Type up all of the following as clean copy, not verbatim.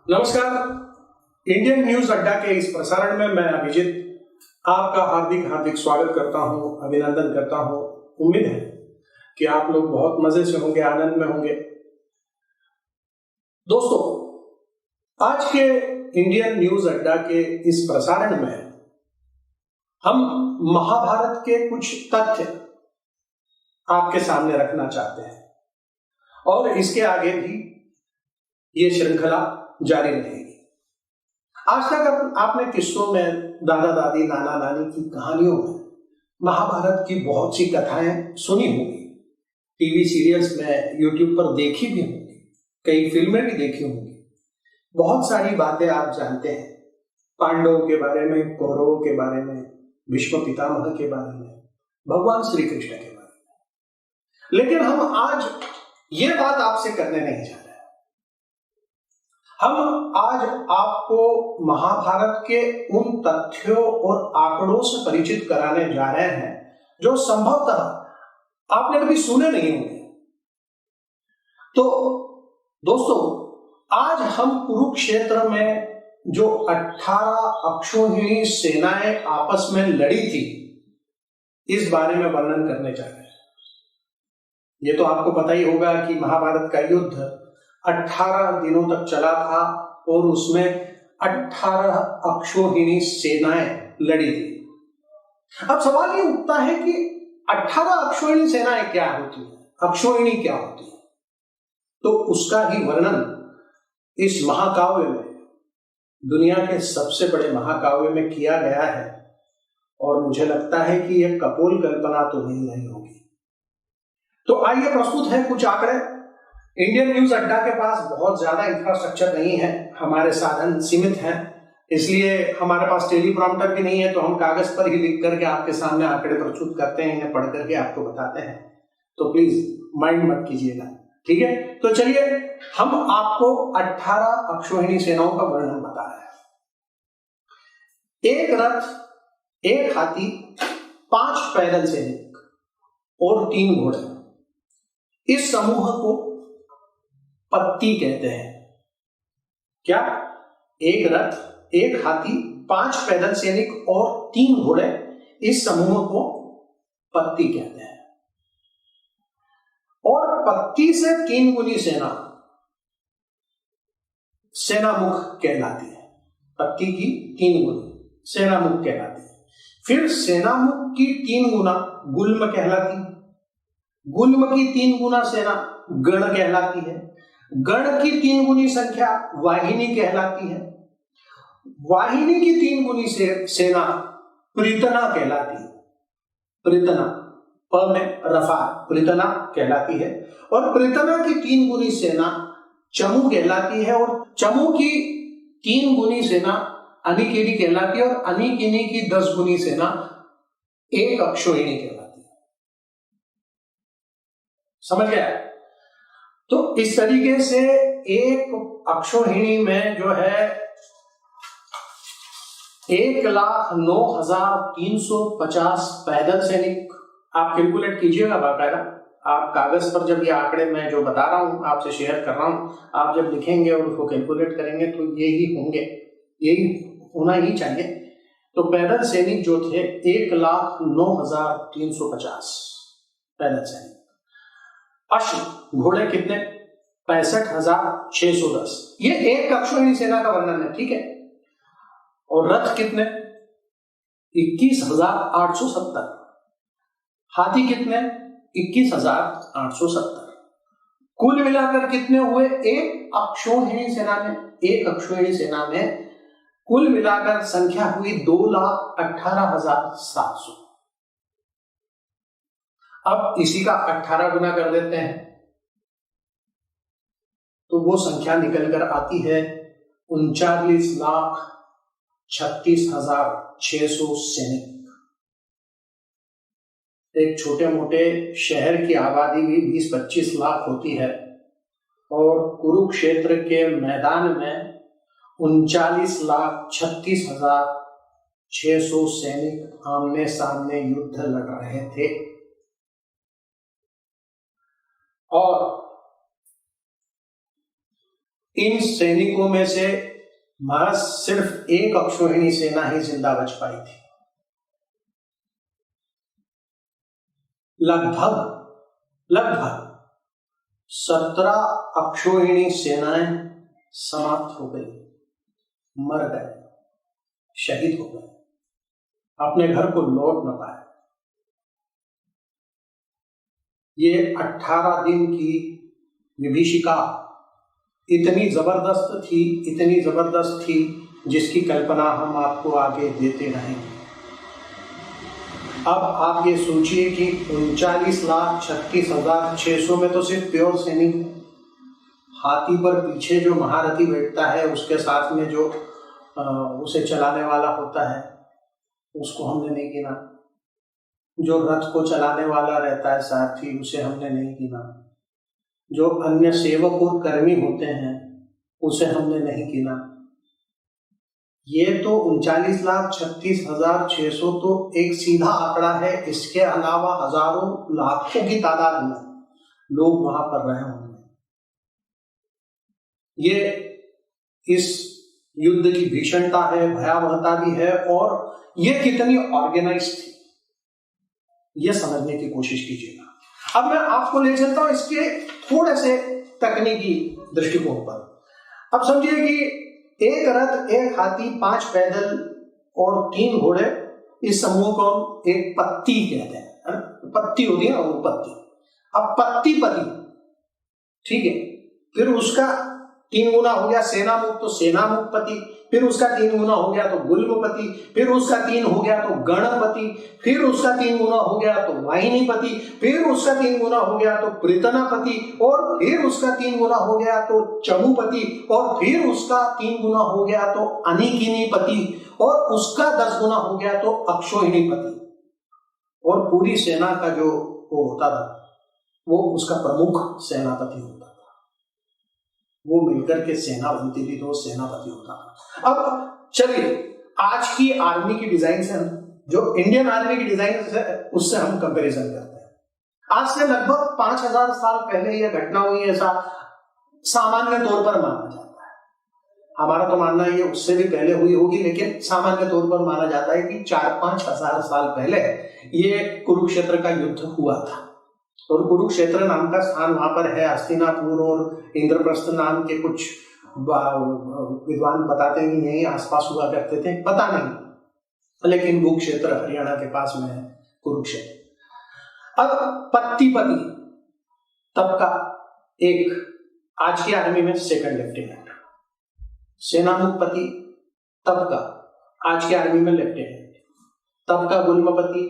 नमस्कार। Indian news अड्डा के इस प्रसारण में मैं अभिजीत आपका हार्दिक स्वागत करता हूं, अभिनंदन करता हूं। उम्मीद है कि आप लोग बहुत मजे से होंगे, आनंद में होंगे। दोस्तों, आज के इंडियन न्यूज अड्डा के इस प्रसारण में हम महाभारत के कुछ तथ्य आपके सामने रखना चाहते हैं और इसके आगे भी ये श्रृंखला जारी रहेगी। आज तक आपने किस्सों में, दादा दादी, नाना नानी की कहानियों में महाभारत की बहुत सी कथाएं सुनी होंगी, टीवी सीरियल्स में, यूट्यूब पर देखी भी होंगी, कई फिल्में भी देखी होंगी। बहुत सारी बातें आप जानते हैं, पांडवों के बारे में, कौरवों के बारे में, भीष्म पितामह के बारे में, भगवान श्री कृष्ण के बारे में। लेकिन हम आज ये बात आपसे करने नहीं जा रहे। हम आज आपको महाभारत के उन तथ्यों और आंकड़ों से परिचित कराने जा रहे हैं जो संभवतः आपने कभी सुने नहीं होंगे। तो दोस्तों, आज हम कुरुक्षेत्र में जो 18 अक्षौहिणी सेनाएं आपस में लड़ी थी, इस बारे में वर्णन करने जा रहे हैं। ये तो आपको पता ही होगा कि महाभारत का युद्ध 18 दिनों तक चला था और उसमें 18 अक्षौहिणी सेनाएं लड़ी थी। अब सवाल ये उठता है कि 18 अक्षौहिणी सेनाएं क्या होती है, अक्षौहिणी क्या होती है? तो उसका ही वर्णन इस महाकाव्य में, दुनिया के सबसे बड़े महाकाव्य में किया गया है और मुझे लगता है कि यह कपोल कल्पना तो नहीं होगी। तो आइए, प्रस्तुत है कुछ आंकड़े। इंडियन न्यूज अड्डा के पास बहुत ज्यादा इंफ्रास्ट्रक्चर नहीं है, हमारे साधन सीमित हैं, इसलिए हमारे पास टेलीप्रॉम्प्टर भी नहीं है, तो हम कागज पर ही लिख करके आपके सामने आंकड़े प्रस्तुत करते हैं, इन्हें पढ़ करके आपको बताते हैं। तो प्लीज माइंड मत कीजिएगा, ठीक है? तो चलिए, हम आपको 18 अक्षौहिणी सेनाओं का वर्णन बता रहे हैं। एक रथ, एक हाथी, 5 पैदल सैनिक और 3 घोड़े, इस समूह को पत्ती कहते हैं। क्या? एक रथ, एक हाथी, 5 पैदल सैनिक और 3 घोड़े, इस समूह को पत्ती कहते हैं। और पत्ती से 3 गुनी सेना सेनामुख कहलाती है। पत्ती की 3 गुनी सेनामुख कहलाती है। फिर सेनामुख की 3 गुना गुल्म कहलाती है। गुल्म की 3 गुना सेना गण कहलाती है। गण की 3 गुनी संख्या वाहिनी कहलाती है। वाहिनी की 3 गुनी सेना प्रीतना कहलाती है। प्रीतना, प में रफा, प्रीतना कहलाती है। और प्रीतना की 3 गुनी सेना चमू कहलाती है। और चमू की 3 गुनी सेना अनिकिनी कहलाती है। और अनिकिनी की 10 गुनी सेना एक अक्षौहिणी कहलाती है। समझ गया? तो इस तरीके से एक अक्षौहिणी में जो है 1,09,350 पैदल सैनिक। आप कैलकुलेट कीजिएगा बाकायदा। आप कागज पर जब ये आंकड़े मैं जो बता रहा हूं, आपसे शेयर कर रहा हूं, आप जब लिखेंगे और उसको कैलकुलेट करेंगे तो यही होंगे, यही होना ही चाहिए। तो पैदल सैनिक जो थे 1,09,350 पैदल सैनिक। अश्व, घोड़े कितने? 65,610। ये एक अक्षौहिणी सेना का वर्णन है, ठीक है? और रथ कितने? 21,870। हाथी कितने? 21,870। कुल मिलाकर कितने हुए एक अक्षौहिणी सेना में? एक अक्षौहिणी सेना में कुल मिलाकर संख्या हुई 2,18,700। अब इसी का 18 गुना कर देते हैं तो वो संख्या निकलकर आती है 39,36,600 सैनिक। एक छोटे मोटे शहर की आबादी भी 20-25 लाख होती है और कुरुक्षेत्र के मैदान में 39,36,600 सैनिक आमने सामने युद्ध लड़ रहे थे। और इन सैनिकों में से महज सिर्फ एक अक्षौहिणी सेना ही जिंदा बच पाई थी। लगभग 17 अक्षौहिणी सेनाएं समाप्त हो गई, मर गए, शहीद हो गए, अपने घर को लौट न पाए। ये 18 दिन की विभीषिका इतनी जबरदस्त थी जिसकी कल्पना हम आपको आगे देते रहेंगे। अब आप ये सोचिए कि 39,36,600 में तो सिर्फ प्योर सैनिक, हाथी पर पीछे जो महारथी बैठता है उसके साथ में जो उसे चलाने वाला होता है उसको हमने नहीं गिना, जो रथ को चलाने वाला रहता है सारथी उसे हमने नहीं गिना, जो अन्य सेवक और कर्मी होते हैं उसे हमने नहीं गिना। ये तो 39,36,600 तो एक सीधा आंकड़ा है। इसके अलावा हजारों लाखों की तादाद में लोग वहां पर रहे होंगे। ये इस युद्ध की भीषणता है, भयावहता भी है, और ये कितनी ऑर्गेनाइज थी ये समझने की कोशिश कीजिएगा। अब मैं आपको ले चलता हूं इसके थोड़े से तकनीकी दृष्टिकोण पर। अब समझिए कि एक रथ, एक हाथी, 5 पैदल और 3 घोड़े, इस समूह को हम एक पत्ती कहते हैं। पत्ती होती है ना, वो पत्ती। अब पत्ती पति, ठीक है, फिर उसका 3 गुना हो गया सेनामुख, तो सेनामुख पति, फिर उसका 3 गुना हो गया तो गुल्मपति, फिर उसका 3 हो गया तो गणपति, फिर उसका 3 गुना हो गया तो वाहिनीपति, फिर उसका 3 गुना हो गया तो पृतनापति, और फिर उसका 3 गुना हो गया तो चमूपति, और फिर उसका 3 गुना हो गया तो अनिकिनीपति, और उसका 10 गुना हो गया तो अक्षौहिणीपति। और पूरी सेना का जो वो होता था वो उसका प्रमुख सेनापति होता था। वो मिलकर के सेना बनती थी तो सेनापति होता था। अब चलिए आज की आर्मी की डिजाइन से हम, जो इंडियन आर्मी की डिजाइन से, उससे हम कंपैरिजन करते हैं। आज से लगभग 5,000 साल पहले यह घटना हुई, ऐसा सामान्य तौर पर माना जाता है। हमारा तो मानना है ये उससे भी पहले हुई होगी, लेकिन सामान्य तौर पर माना जाता है कि 4-5 हजार साल पहले ये कुरुक्षेत्र का युद्ध हुआ था। और कुरुक्षेत्र नाम का स्थान वहां पर है। हस्तिनापुर और इंद्रप्रस्थ नाम के कुछ विद्वान बताते हैं कि यही आसपास हुआ करते थे, पता नहीं, लेकिन वो क्षेत्र हरियाणा के पास में है कुरुक्षेत्र। अब पत्तीपति तब का एक, आज की आर्मी में 2nd लेफ्टिनेंट। सेनामुखपति तब का, आज की आर्मी में लेफ्टिनेंट। तब का गुल्मपति,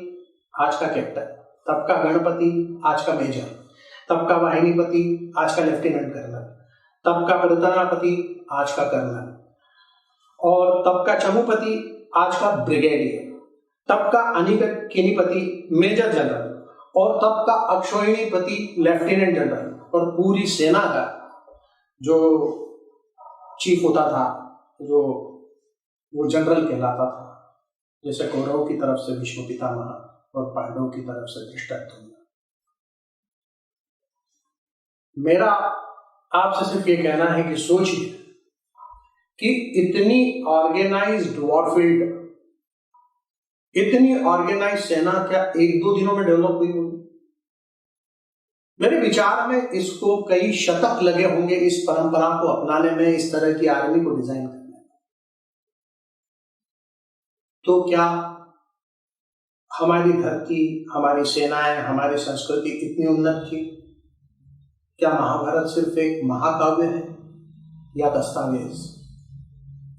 आज का कैप्टन। तब का गणपति, आज का मेजर। तब का वाहिनीपति, आज का लेफ्टिनेंट कर्नल। तब का पृतनापति, आज का कर्नल। और तब का चमूपति, आज का ब्रिगेडियर। तब का अनिकिनीपति, मेजर जनरल। और तब का अक्षौहिणीपति, लेफ्टिनेंट जनरल। और पूरी सेना का जो चीफ होता था, जो वो जनरल कहलाता था। जैसे कौरवों की तरफ से भीष्म पितामह और पांडवों की तरफ से धृष्टद्युम्न। मेरा आपसे सिर्फ ये कहना है कि सोचिए कि इतनी ऑर्गेनाइज्ड वॉरफील्ड, इतनी ऑर्गेनाइज्ड सेना क्या 1-2 दिनों में डेवलप हुई होगी? मेरे विचार में इसको कई शतक लगे होंगे इस परंपरा को अपनाने में, इस तरह की आर्मी को डिजाइन करने में। तो क्या हमारी धरती, हमारी सेनाएं, हमारी संस्कृति इतनी उन्नत थी? क्या महाभारत सिर्फ एक महाकाव्य है या दस्तावेज?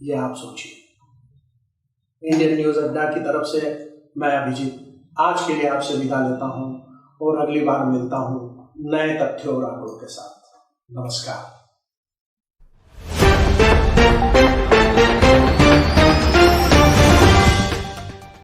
ये आप सोचिए। इंडियन न्यूज अड्डा की तरफ से मैं अभिजीत आज के लिए आपसे विदा लेता हूं और अगली बार मिलता हूं नए तथ्यों और आंकड़ों के साथ। नमस्कार।